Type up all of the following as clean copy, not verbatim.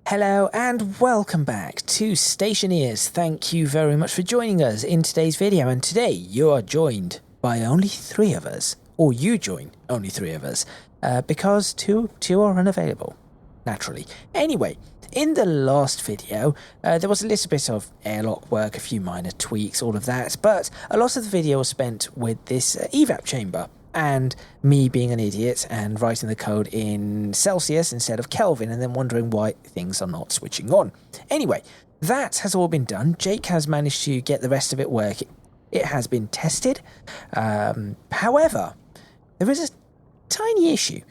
Hello and welcome back to Stationeers. Thank you very much for joining us in today's video, and today you are joined by only three of us, or you join only three of us, because two are unavailable, naturally. Anyway, in the last video, there was a little bit of airlock work, a few minor tweaks, all of that, but a lot of the video was spent with this evap chamber. And me being an idiot and writing the code in Celsius instead of Kelvin and then wondering why things are not switching on. Anyway, that has all been done. Jake has managed to get the rest of it working. It has been tested. However, there is a tiny issue.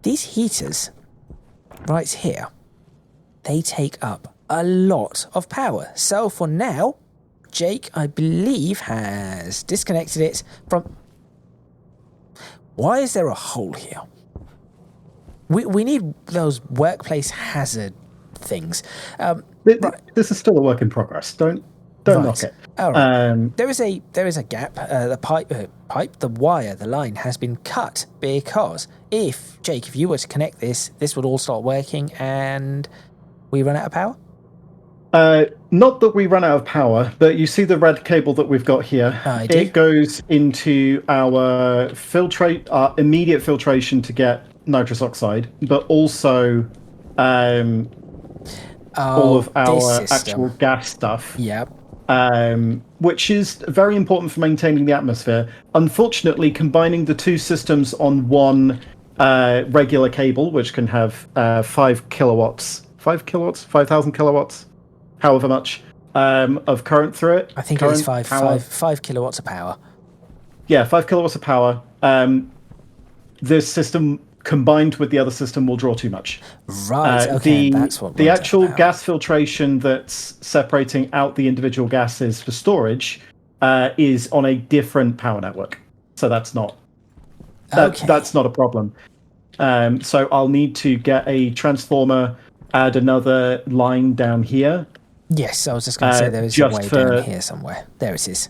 These heaters right here, they take up a lot of power. So for now, Jake, I believe, has disconnected it from... Why is there a hole here? We need those workplace hazard things. This is still a work in progress. Don't knock it. All right. There is a gap. The wire, the line has been cut because if you were to connect this would all start working and we run out of power. Not that we run out of power, but you see the red cable that we've got here. It goes into our immediate filtration to get nitrous oxide, but also all of our actual gas stuff. Yep. Which is very important for maintaining the atmosphere. Unfortunately, combining the two systems on one regular cable, which can have 5 kilowatts, 5,000 kilowatts. However much of current through it. I think it is 5 kilowatts of power. Yeah, 5 kilowatts of power. This system combined with the other system will draw too much. Right, okay, that's what the actual gas filtration that's separating out the individual gases for storage is on a different power network. So that's not a problem. So I'll need to get a transformer, add another line down here. Yes, I was just going to say there is a way down here somewhere. There it is.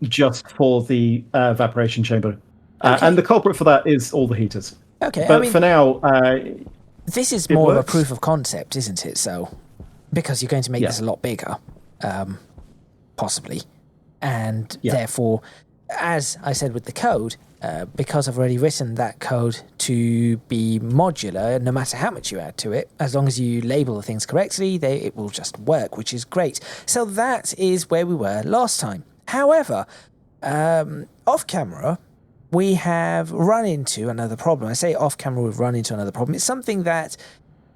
Just for the evaporation chamber. And the culprit for that is all the heaters. Okay, but for now... this is more of a proof of concept, isn't it? So, because you're going to make this a lot bigger, possibly. And therefore, as I said with the code, because I've already written that code to be modular, no matter how much you add to it, as long as you label the things correctly, it will just work, which is great. So that is where we were last time. However, off camera, we have run into another problem. I say off camera, we've run into another problem. It's something that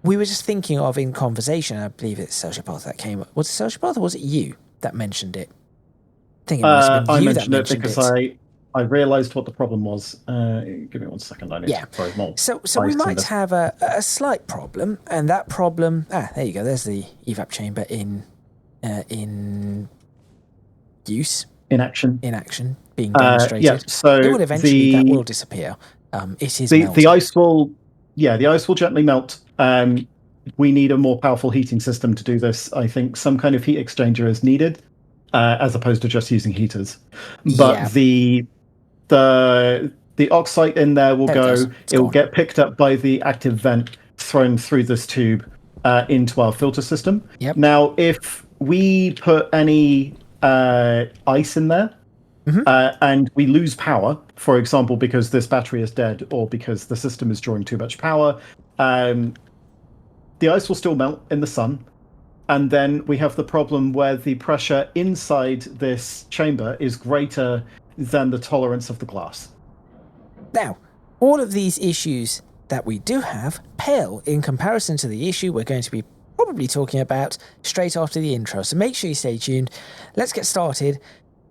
we were just thinking of in conversation. I believe it's Sociopath that came up. Was it Sociopath or was it you that mentioned it? I think it must have been you that mentioned it. Because I realised what the problem was. Give me 1 second. I need to throw more. So we might have a slight problem, and that problem... there you go. There's the evap chamber in use. In action, being demonstrated. Yeah, so it will eventually that will disappear. It is the ice will gently melt. We need a more powerful heating system to do this. I think some kind of heat exchanger is needed, as opposed to just using heaters. But the oxide in there will it will get picked up by the active vent thrown through this tube into our filter system. Yep. Now, if we put any ice in there and we lose power, for example, because this battery is dead or because the system is drawing too much power, the ice will still melt in the sun. And then we have the problem where the pressure inside this chamber is greater than the tolerance of the glass. Now, all of these issues that we do have pale in comparison to the issue we're going to be probably talking about straight after the intro. So make sure you stay tuned. Let's get started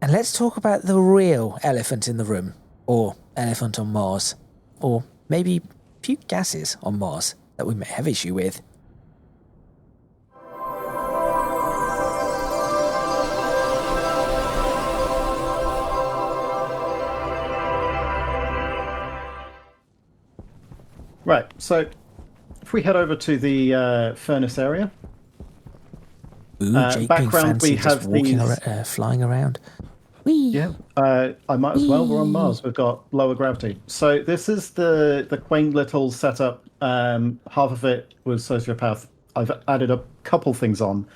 and let's talk about the real elephant in the room, or elephant on Mars, or maybe a few gases on Mars that we may have issue with. Right, so if we head over to the furnace area. Ooh, Jake being fancy, we have walking flying around. Whee. Yeah, I might as well. We're on Mars. We've got lower gravity. So this is the quaint little setup. Half of it was sociopath I've added a couple things on.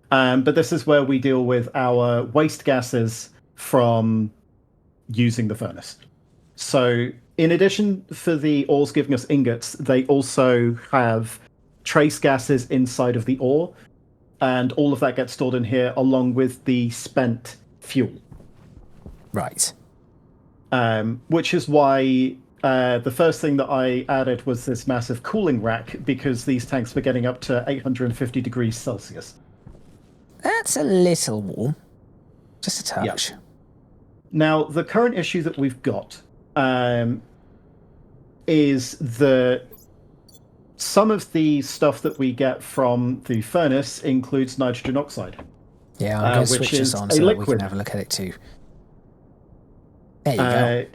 But this is where we deal with our waste gases from using the furnace. So in addition for the ores giving us ingots, they also have trace gases inside of the ore, and all of that gets stored in here along with the spent fuel. Right. Which is why the first thing that I added was this massive cooling rack, because these tanks were getting up to 850 degrees Celsius. That's a little warm. Just a touch. Yeah. Now, the current issue that we've got is that some of the stuff that we get from the furnace includes nitrogen oxide. Yeah, I'm going to switch this on so that we can have a look at it too. There you go.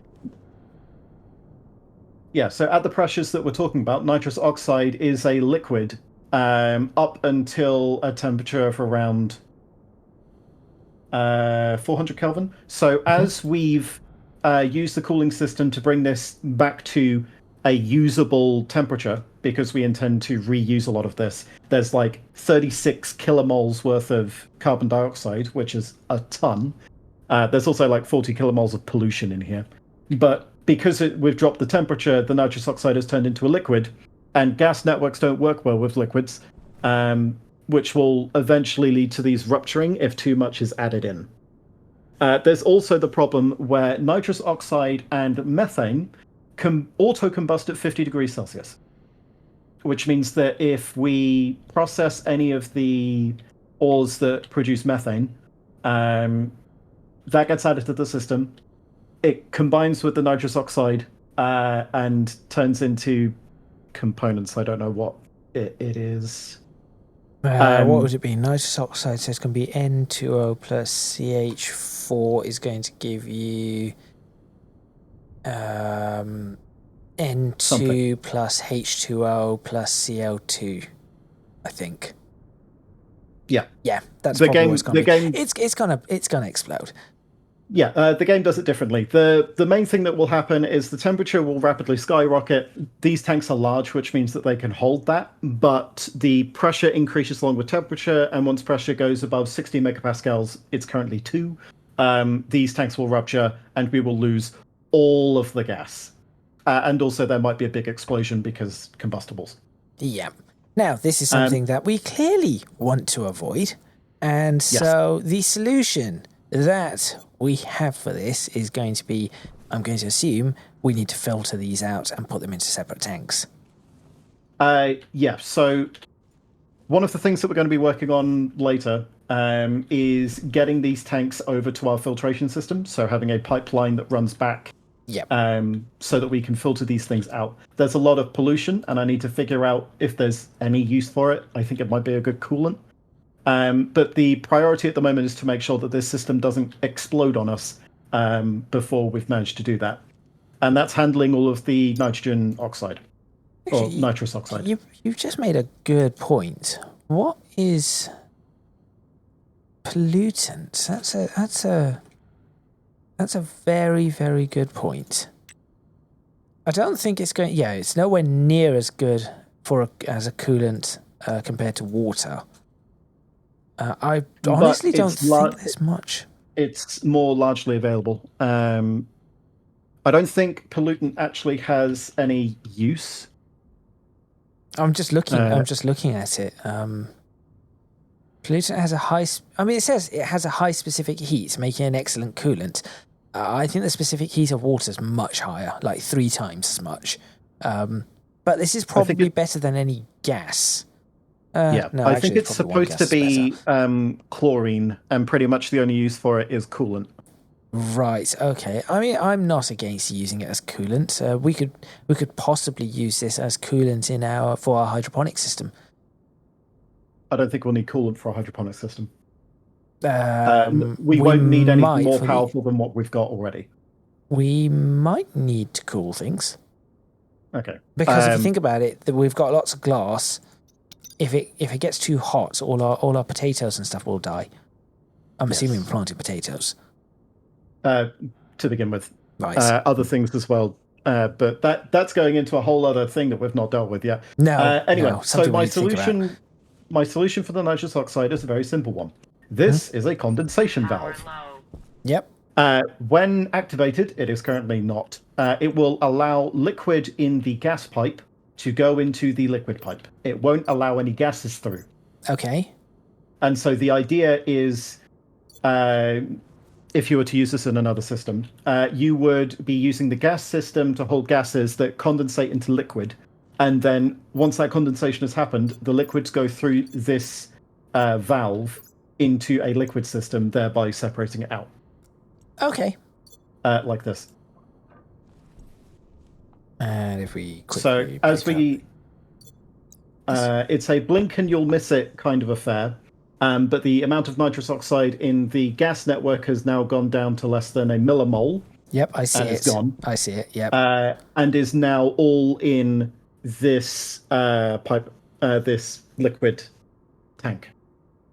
Yeah, so at the pressures that we're talking about, nitrous oxide is a liquid up until a temperature of around 400 Kelvin. So as we've used the cooling system to bring this back to a usable temperature, because we intend to reuse a lot of this, there's like 36 kilomoles worth of carbon dioxide, which is a ton. There's also like 40 kilomoles of pollution in here. But because we've dropped the temperature, the nitrous oxide has turned into a liquid, and gas networks don't work well with liquids, which will eventually lead to these rupturing if too much is added in. There's also the problem where nitrous oxide and methane can auto-combust at 50 degrees Celsius, which means that if we process any of the ores that produce methane, that gets added to the system. It combines with the nitrous oxide and turns into components. I don't know what it is. What would it be? Nitrous oxide says can be N2O plus CH4 is going to give you N2 something plus H2O plus Cl2, I think. Yeah, that's the game. It's gonna explode. Yeah, the game does it differently. The main thing that will happen is the temperature will rapidly skyrocket. These tanks are large, which means that they can hold that, but the pressure increases along with temperature, and once pressure goes above 60 megapascals, it's currently 2, these tanks will rupture, and we will lose all of the gas. And also there might be a big explosion because combustibles. Yeah. Now, this is something that we clearly want to avoid, and so the solution that we have for this is going to be, I'm going to assume, we need to filter these out and put them into separate tanks. So one of the things that we're going to be working on later is getting these tanks over to our filtration system, so having a pipeline that runs back so that we can filter these things out. There's a lot of pollution, and I need to figure out if there's any use for it. I think it might be a good coolant. But the priority at the moment is to make sure that this system doesn't explode on us before we've managed to do that. And that's handling all of the nitrogen oxide, or nitrous oxide. You've just made a good point. What is pollutants? That's a very, very good point. I don't think it's going... Yeah, it's nowhere near as good as a coolant compared to water. I honestly don't think there's much. It's more largely available. I don't think pollutant actually has any use. I'm just looking at it. Pollutant has a high... it says it has a high specific heat, making an excellent coolant. I think the specific heat of water is much higher, like 3 times as much. But this is probably better than any gas. I think it's supposed to be chlorine, and pretty much the only use for it is coolant. Right. Okay. I'm not against using it as coolant. We could possibly use this as coolant for our hydroponic system. I don't think we'll need coolant for a hydroponic system. We won't need anything more powerful than what we've got already. We might need to cool things. Okay. Because if you think about it, we've got lots of glass. If it gets too hot, all our potatoes and stuff will die. I'm assuming we're planting potatoes. To begin with. Right. Other things as well. But that's going into a whole other thing that we've not dealt with yet. No. Anyway, no, so my solution... my solution for the nitrous oxide is a very simple one. This is a condensation valve. Yep. When activated, it is currently not. It will allow liquid in the gas pipe to go into the liquid pipe. It won't allow any gases through. Okay. And so the idea is, if you were to use this in another system, you would be using the gas system to hold gases that condensate into liquid. And then once that condensation has happened, the liquids go through this valve into a liquid system, thereby separating it out. Okay. Like this. And if we quickly it's a blink and you'll miss it kind of affair. But the amount of nitrous oxide in the gas network has now gone down to less than a millimole. Yep, I see it. It's gone. I see it, yep. And is now all in this pipe, this liquid tank.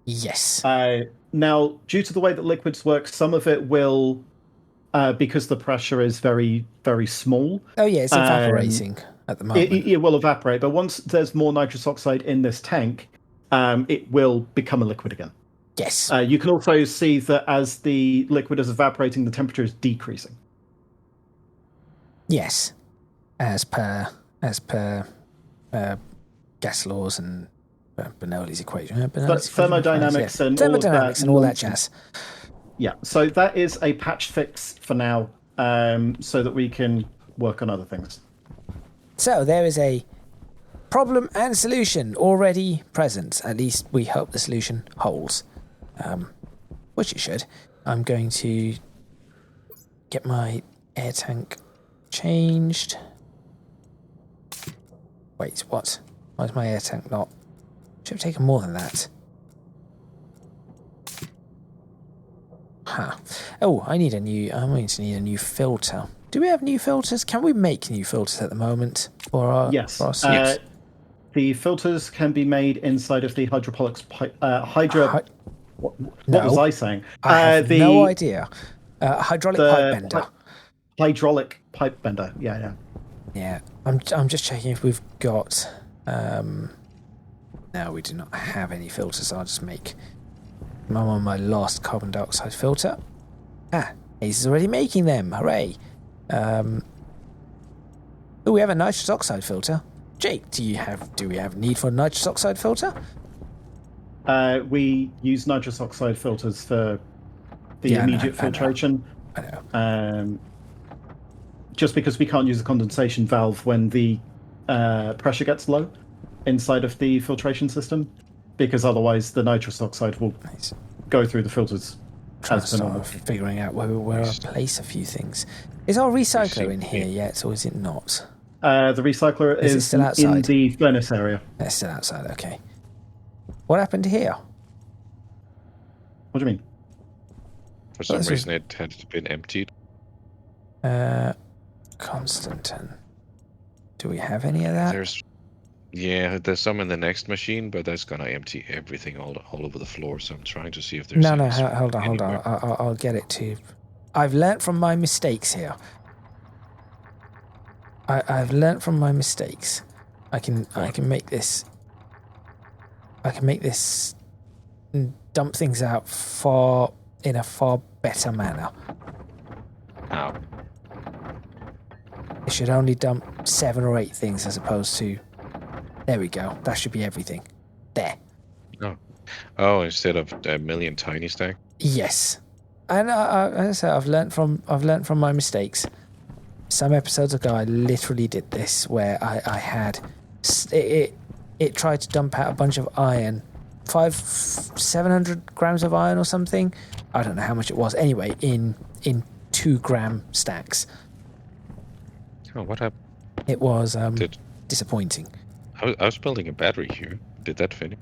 Yes. Now, due to the way that liquids work, some of it will, because the pressure is very, very small. Oh, yeah, it's evaporating at the moment. It will evaporate, but once there's more nitrous oxide in this tank, it will become a liquid again. Yes. You can also see that as the liquid is evaporating, the temperature is decreasing. Yes. As per gas laws and Bernoulli's equation. Thermodynamics and thermodynamics and all that jazz. Yeah, so that is a patch fix for now, so that we can work on other things. So there is a problem and solution already present. At least we hope the solution holds, which it should. I'm going to get my air tank changed. Wait, what? Why is my air tank not? Should have taken more than that. Huh. Oh, I'm going to need a new filter. Do we have new filters? Can we make new filters at the moment for our yes? For our suits? The filters can be made inside of the hydroponics pipe. What was I saying? I have no idea. Hydraulic pipe bender. Hydraulic pipe bender. Yeah. Yeah. I'm just checking if we've got. No, we do not have any filters. I'll just make. I'm on my last carbon dioxide filter. Ace is already making them. Hooray! Oh, we have a nitrous oxide filter. Jake, do we have need for a nitrous oxide filter? We use nitrous oxide filters for the immediate filtration. I know. Just because we can't use a condensation valve when the pressure gets low inside of the filtration system, because otherwise the nitrous oxide will go through the filters as per normal. Figuring out where I place a few things. Is our recycler in here yet, or is it not? The recycler is still outside? in the furnace area. It's still outside, okay. What happened here? What do you mean? For some reason it had been emptied. Constantin. Do we have any of that? There's some in the next machine, but that's gonna empty everything all over the floor. So I'm trying to see if there's. No, hold on. I'll get it to. I've learnt from my mistakes here. I've learnt from my mistakes. I can make this. I can make this dump things out in a far better manner. How? It should only dump 7 or 8 things as opposed to. There we go. That should be everything. There. Oh, instead of a million tiny stack. Yes, and as I say, I've learnt from my mistakes. Some episodes ago, I literally did this where I had it tried to dump out a bunch of iron, 700 grams of iron or something. I don't know how much it was. Anyway, in 2-gram stacks. Oh, what happened? It was disappointing. I was building a battery here. Did that finish?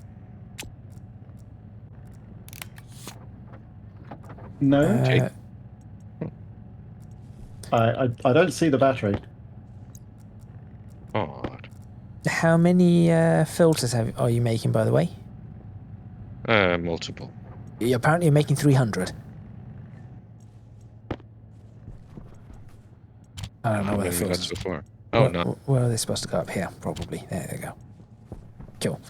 No. I don't see the battery. Odd. How many filters are you making, by the way? Multiple. Apparently you're making 300. I don't know where the filters so far. Oh, no. Where are they supposed to go? Up here, probably. There they go. Cool.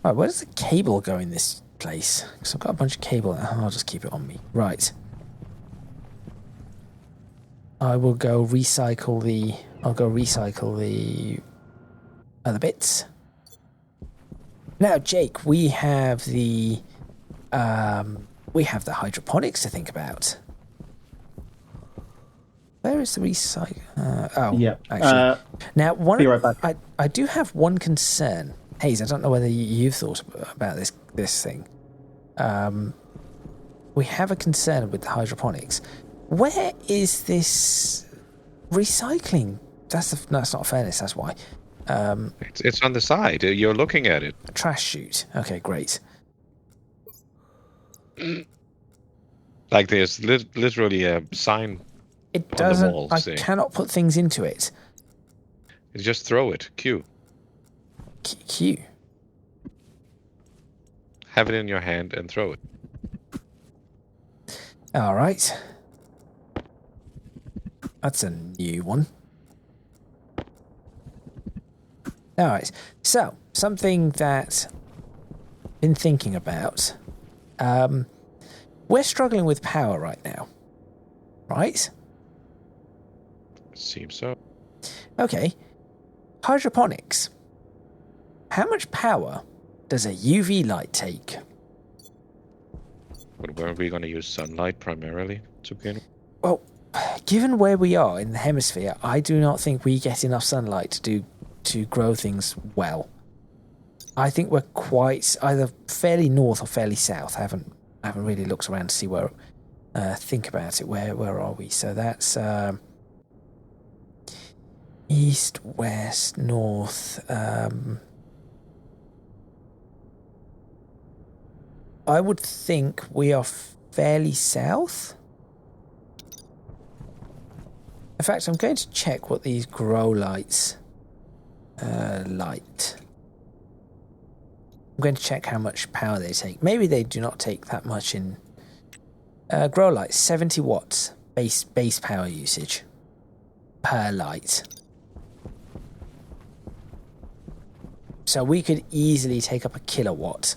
Right, where does the cable go in this place? Because I've got a bunch of cable. I'll just keep it on me. Right. I will go recycle the... I'll go recycle the other bits. Now, Jake, we have the hydroponics to think about. Where is the recycle? Yeah. Actually, now Be right back. I do have one concern. Hayes, I don't know whether you've thought about this thing. We have a concern with the hydroponics. Where is this recycling? That's not fairness. That's why. It's on the side. You're looking at it. A trash chute. Okay, great. Like there's literally a sign. It on doesn't. The wall I saying, cannot put things into it. just throw it. Q. Q. Have it in your hand and throw it. All right. That's a new one. All right. So, something that I've been thinking about. We're struggling with power right now. Right? Seems so. Okay. Hydroponics. How much power does a UV light take? But weren't we going to use sunlight primarily to begin with? Well, given where we are in the hemisphere, I do not think we get enough sunlight to grow things well. I think we're quite either fairly north or fairly south. I haven't really looked around to see where. Think about it. Where are we? So that's east, west, north. I would think we are fairly south. In fact, I'm going to check what these grow lights light. I'm going to check how much power they take. Maybe they do not take that much in grow lights. 70 watts base power usage per light. So we could easily take up a kilowatt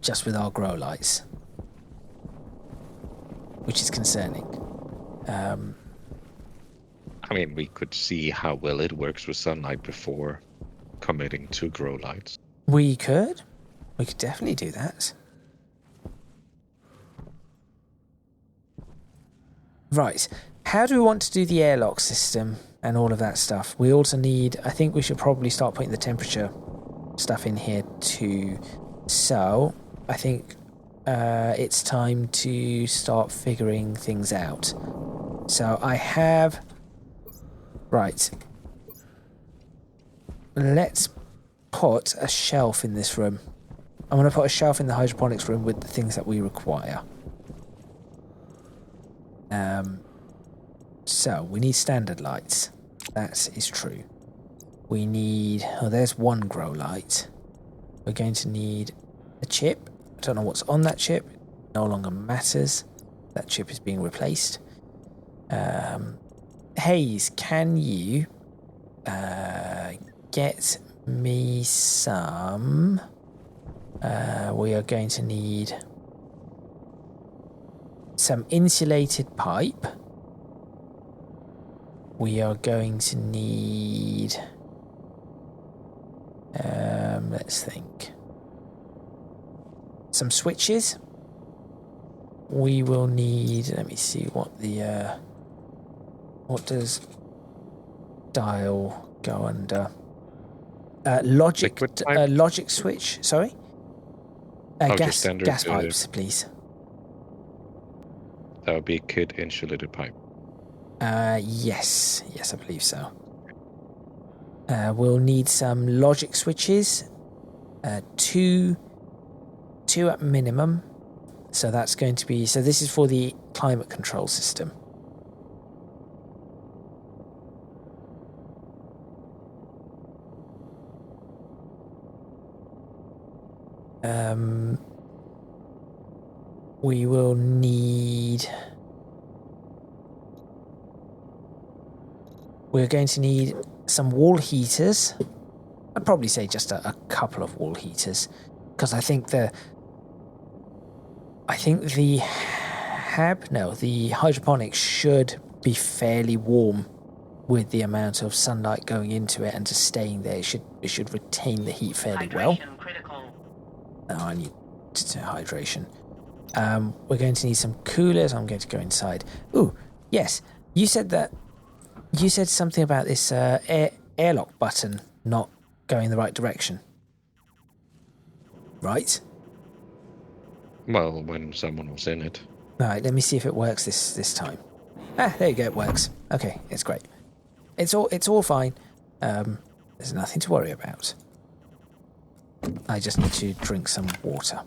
just with our grow lights, which is concerning. I mean, we could see how well it works with sunlight before committing to grow lights. We could definitely do that. Right, how do we want to do the airlock system and all of that stuff? We also need, I think we should probably start putting the temperature stuff in here too. So I think it's time to start figuring things out. So I have... Right. Let's put a shelf in this room. I'm going to put a shelf in the hydroponics room with the things that we require. So we need standard lights. That is true. We need... Oh, there's one grow light. We're going to need a chip. I don't know what's on that chip. It no longer matters. That chip is being replaced. Hayes, can you get me some... we are going to need some insulated pipe. We are going to need... let's think. Some switches. We will need... Let me see what the... what does dial go under? Logic logic switch, sorry? Gas pipes, please. That would be kid insulated pipe. Yes, I believe so. We'll need some logic switches, two at minimum. So that's going to be... So this is for the climate control system. We will need... We're going to need some wall heaters I'd probably say just a couple of wall heaters, because I think the hydroponics should be fairly warm with the amount of sunlight going into it and just staying there. It should retain the heat fairly well. Oh, I need hydration. We're going to need some coolers. I'm going to go inside. Ooh, yes. You said something about this airlock button not going the right direction. Right? Well, when someone was in it. All right, let me see if it works this time. Ah, there you go, it works. Okay, it's great. It's all fine. There's nothing to worry about. I just need to drink some water.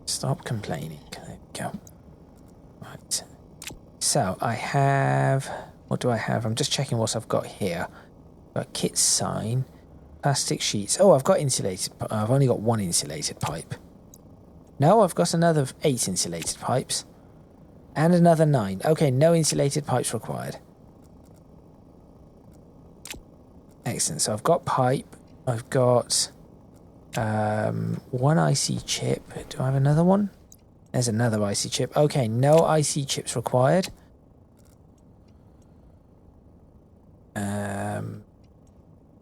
Stop complaining. There we go. Right. So I have... What do I have? I'm just checking what I've got here. Got a kit sign. Plastic sheets. Oh, I've got insulated... I've only got one insulated pipe. No, I've got another 8 insulated pipes. And another 9. Okay, no insulated pipes required. Excellent. So I've got pipe. I've got... one IC chip. Do I have another one? There's another IC chip. Okay, no IC chips required.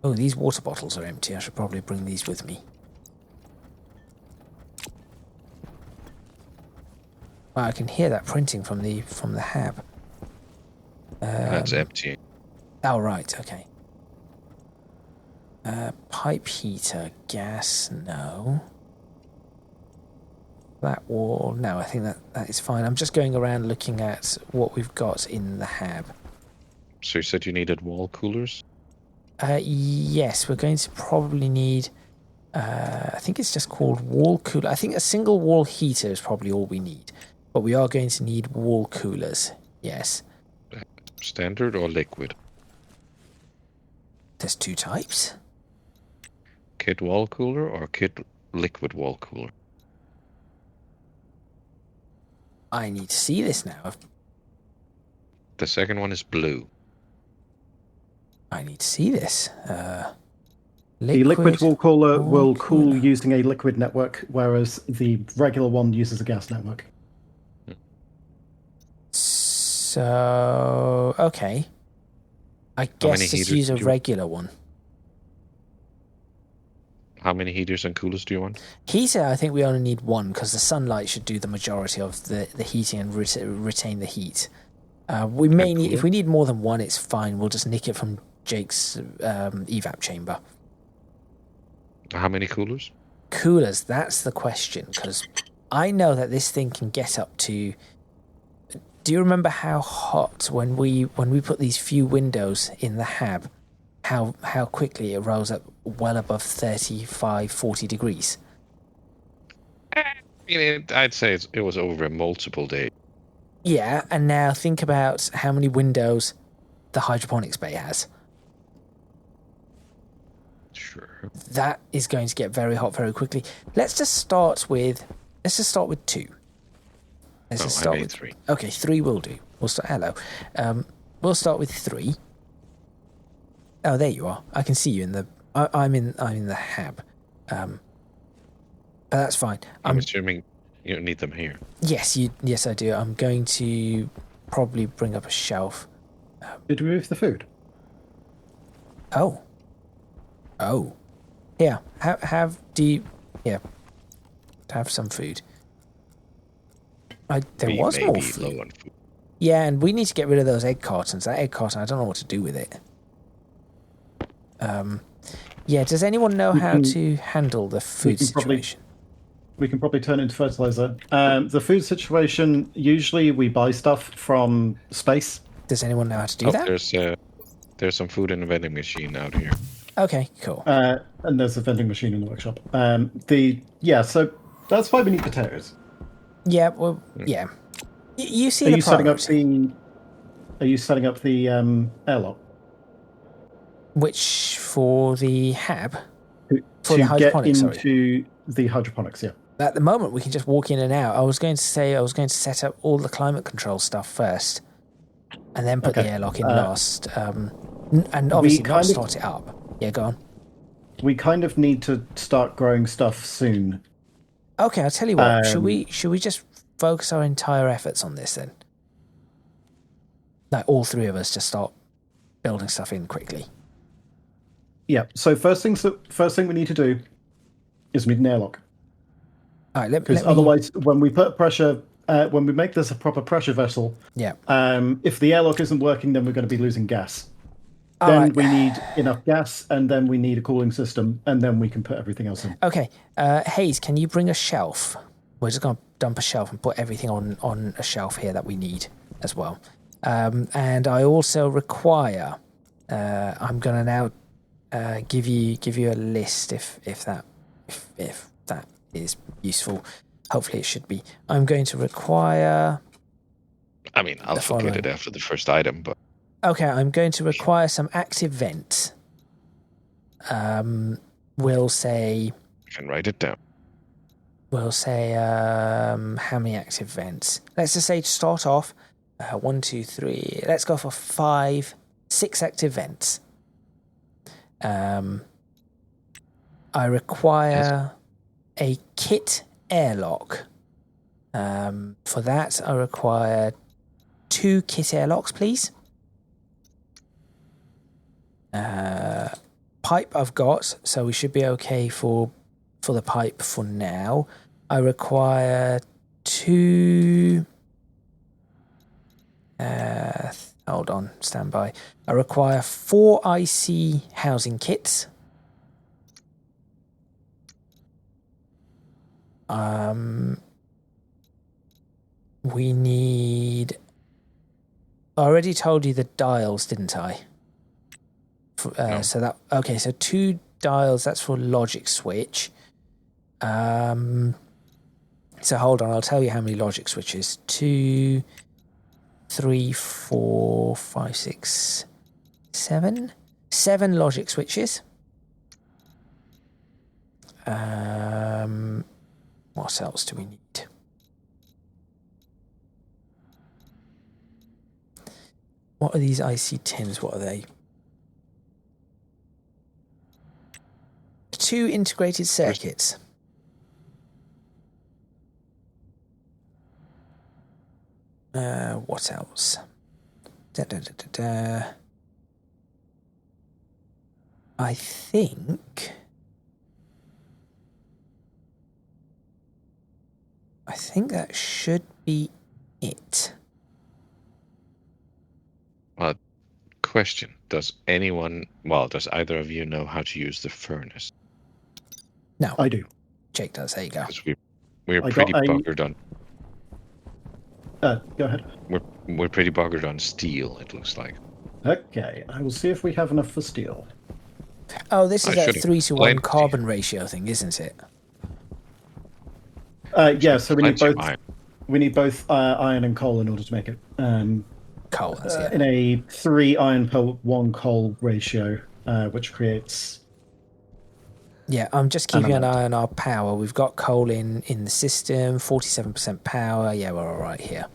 Oh, these water bottles are empty. I should probably bring these with me. Wow, I can hear that printing from the hab. That's empty. Oh, right. Okay. Pipe heater, gas, no. That wall, no, I think that is fine. I'm just going around looking at what we've got in the hab. So you said you needed wall coolers? Yes, we're going to probably need, I think it's just called wall cooler. I think a single wall heater is probably all we need. But we are going to need wall coolers, yes. Standard or liquid? There's 2 types. Kit wall cooler or kit liquid wall cooler? I need to see this now. The second one is blue. I need to see this. The liquid wall cooler will cool using a liquid network, whereas the regular one uses a gas network. So, okay. I guess just use a regular one. How many heaters and coolers do you want? Heater, I think we only need one because the sunlight should do the majority of the heating and retain the heat. We may need, if we need more than one, it's fine. We'll just nick it from Jake's evap chamber. How many coolers? Coolers, that's the question, because I know that this thing can get up to... Do you remember how hot when we put these few windows in the hab, how quickly it rose up well above 35, 40 degrees? I'd say it was over multiple days. Yeah, and now think about how many windows the hydroponics bay has. Sure. That is going to get very hot very quickly. Let's just start with 2. Let's just start with 3. Okay, 3 will do. We'll start. Hello. We'll start with 3. Oh, there you are. I can see you in the. I'm in the hab. But that's fine. I'm assuming you don't need them here. Yes, I do. I'm going to probably bring up a shelf. Did we move the food? Oh. Here, have some food. There was more food. Low on food. Yeah, and we need to get rid of those egg cartons. That egg carton, I don't know what to do with it. Yeah, does anyone know how to handle the food situation? We can probably turn it into fertilizer. The food situation, usually we buy stuff from space. Does anyone know how to do that? There's some food in the vending machine out here. Okay, cool. And there's a vending machine in the workshop. So that's why we need potatoes. Yeah, well, yeah. You see the priority. Are you setting up the airlock? Which for the hab? For the hydroponics, get into the hydroponics, yeah. At the moment, we can just walk in and out. I was going to set up all the climate control stuff first. and then put the airlock in last. And obviously not start it up. Yeah, go on. We kind of need to start growing stuff soon. Okay, I'll tell you what. Should we just focus our entire efforts on this then? Like all three of us just start building stuff in quickly. Yeah. So first thing we need to do is we need an airlock. All right. Because otherwise, when we put pressure, when we make this a proper pressure vessel, if the airlock isn't working, then we're going to be losing gas. Then we need enough gas, and then we need a cooling system, and then we can put everything else in. Okay. Hayes, can you bring a shelf? We're just going to dump a shelf and put everything on a shelf here that we need as well. And I also require. I'm going to now give you a list if that is useful. Hopefully, it should be. I'm going to require. I mean, I'll forget it after the first item, but. Okay, I'm going to require some active vents. We'll say... I can write it down. We'll say, how many active vents? Let's just say to start off, 1, 2, 3, let's go for 6 active vents. I require a kit airlock. For that, I require 2 kit airlocks, please. Pipe I've got, so we should be okay for the pipe for now. I require 2. Hold on, stand by. I require 4 IC housing kits. We need. I already told you the dials, didn't I? No. So 2 dials, that's for logic switch. So hold on, I'll tell you how many logic switches. 2, 3, 4, 5, 6, 7. 7 logic switches. What else do we need? What are these IC tins? What are they? 2 integrated circuits. What else? I think that should be it. Question: does either of you know how to use the furnace? No, I do. Jake does. There you go. We're pretty buggered on. Go ahead. We're pretty buggered on steel. It looks like. Okay, I will see if we have enough for steel. Oh, this is that 3-to-1 carbon ratio thing, isn't it? Yeah. So we need both. We need both iron and coal in order to make it. Coal. That's it. In a 3 iron per 1 coal ratio, which creates. Yeah, I'm just keeping an eye on our power. We've got coal in the system, 47% power. Yeah, we're all right here.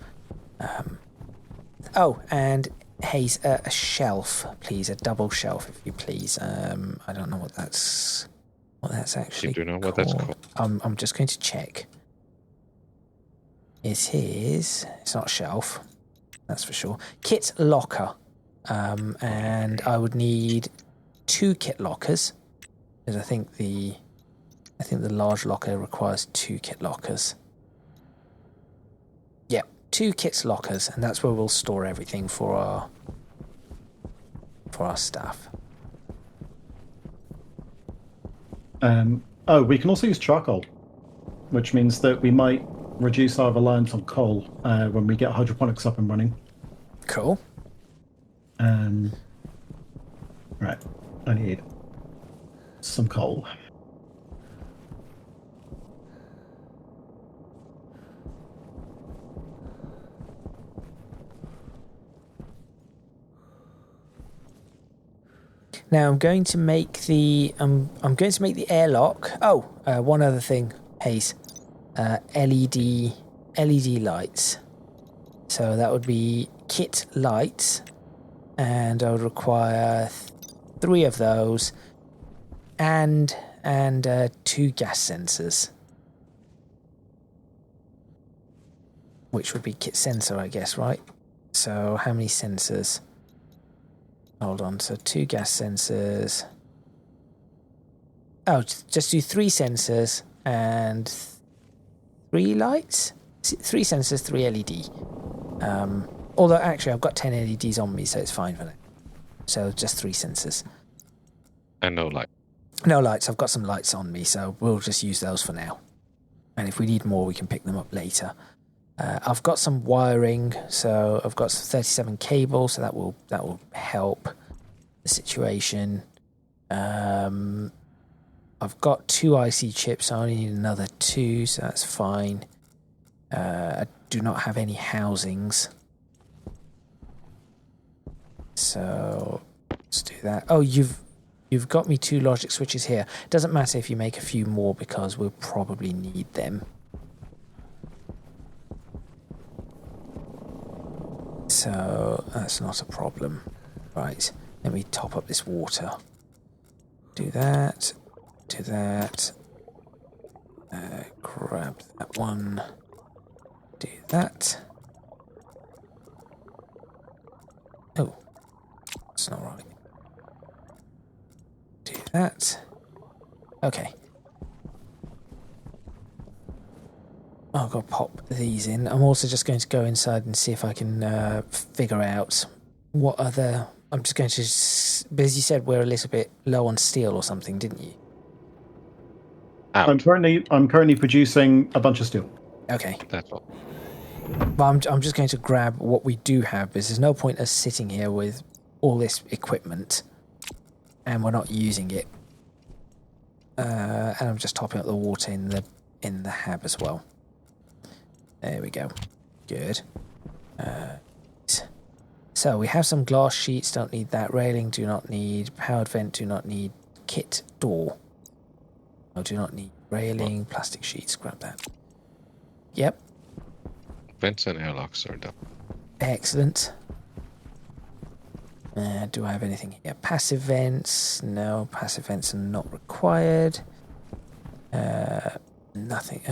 And Hayes, a shelf, please, a double shelf, if you please. I don't know what that's actually. You do know what that's called? I'm just going to check. It's not shelf, that's for sure. Kit locker, and I would need 2 kit lockers. Because I think the large locker requires 2 kit lockers. Yeah, 2 kit lockers, and that's where we'll store everything for our stuff. We can also use charcoal, which means that we might reduce our reliance on coal when we get hydroponics up and running. Cool. Right, I need some coal. Now I'm going to make the airlock. One other thing, Hayes. LED lights. So that would be kit lights, and I would require 3 of those, and 2 gas sensors, which would be kit sensor, I guess, right? So how many sensors? Hold on. So 2 gas sensors. Oh, just do 3 sensors and 3 lights. 3 sensors, 3 LED. Although actually I've got 10 LEDs on me, so it's fine for that. So just 3 sensors. And no light. No lights. I've got some lights on me, so we'll just use those for now. And if we need more, we can pick them up later. I've got some wiring, so I've got 37 cables, so that will help the situation. I've got 2 IC chips, so I only need another 2, so that's fine. I do not have any housings, so let's do that. Oh, you've got me 2 logic switches here. Doesn't matter if you make a few more because we'll probably need them. So that's not a problem. Right, let me top up this water. Do that. Do that. Grab that one. Do that. Oh, that's not right. Do that. Okay. I'll go pop these in. I'm also just going to go inside and see if I can figure out what other... I'm just going to... Because you said we're a little bit low on steel or something, didn't you? I'm currently producing a bunch of steel. Okay. That's all. But I'm just going to grab what we do have, because there's no point us sitting here with all this equipment and we're not using it. And I'm just topping up the water in the hab as well. There we go. Good. So we have some glass sheets, don't need that. Railing, do not need. Powered vent, do not need. Kit door. I do not need railing. Plastic sheets, grab that. Yep. Vents and airlocks are done. Excellent. Do I have anything here? Passive vents? No, passive vents are not required. Nothing.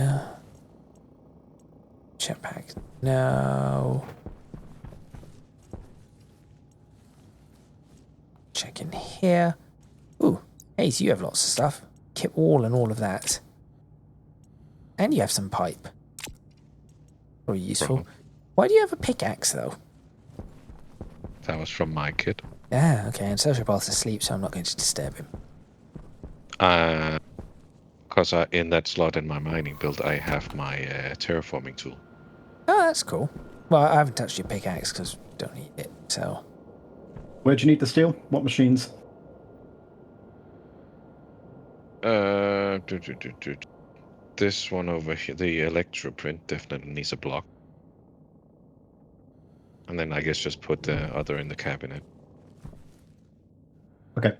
Jetpack? No. Check in here. Ooh, hey, so you have lots of stuff. Kit wall and all of that. And you have some pipe. Very useful. Why do you have a pickaxe, though? That was from my kit. Ah, okay. And Sociopath's asleep, so I'm not going to disturb him. Because in that slot in my mining build, I have my terraforming tool. Oh, that's cool. Well, I haven't touched your pickaxe because I don't need it, so... Where do you need the steel? What machines? This one over here, the electroprint, definitely needs a block. And then I guess just put the other in the cabinet. Okay.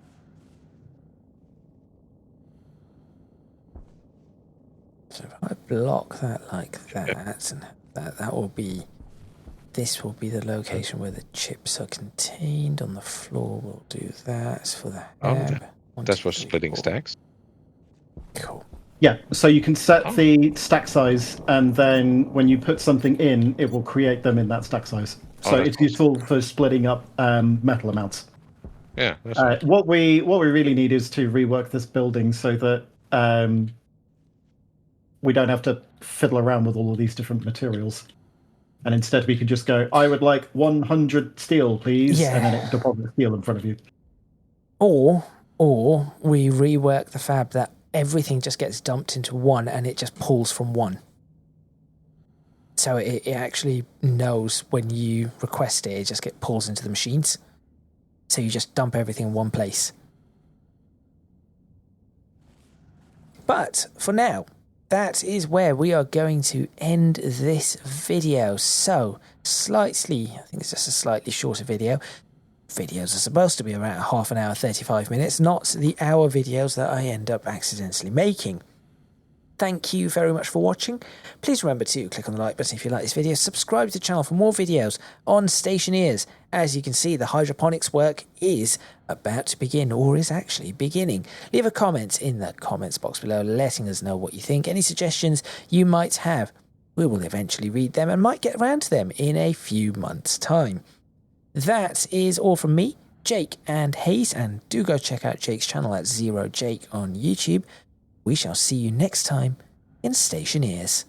So if I block that like that, and that will be... This will be the location where the chips are contained. On the floor, we'll do that for the hab. That's for splitting stacks? Cool. Yeah, so you can set the stack size, and then when you put something in, it will create them in that stack size. So it's useful for splitting up metal amounts. Yeah. That's what we really need is to rework this building so that we don't have to fiddle around with all of these different materials. And instead we can just go, I would like 100 steel, please. Yeah. And then it deposits steel in front of you. Or we rework the fab that everything just gets dumped into one and it just pulls from one. So it actually knows when you request it, it just pulls into the machines. So you just dump everything in one place. But for now, that is where we are going to end this video. So, I think it's just a slightly shorter video. Videos are supposed to be around half an hour, 35 minutes, not the hour videos that I end up accidentally making. thank you very much for watching. Please remember to click on the like button if you like this video. Subscribe to the channel for more videos on Stationeers. As you can see, the hydroponics work is about to begin, or is actually beginning. Leave a comment in the comments box below letting us know what you think. Any suggestions you might have, we will eventually read them and might get around to them in a few months' time. That is all from me, Jake and Hayes, and do go check out Jake's channel at ZeroJake on YouTube. We shall see you next time in Stationeers.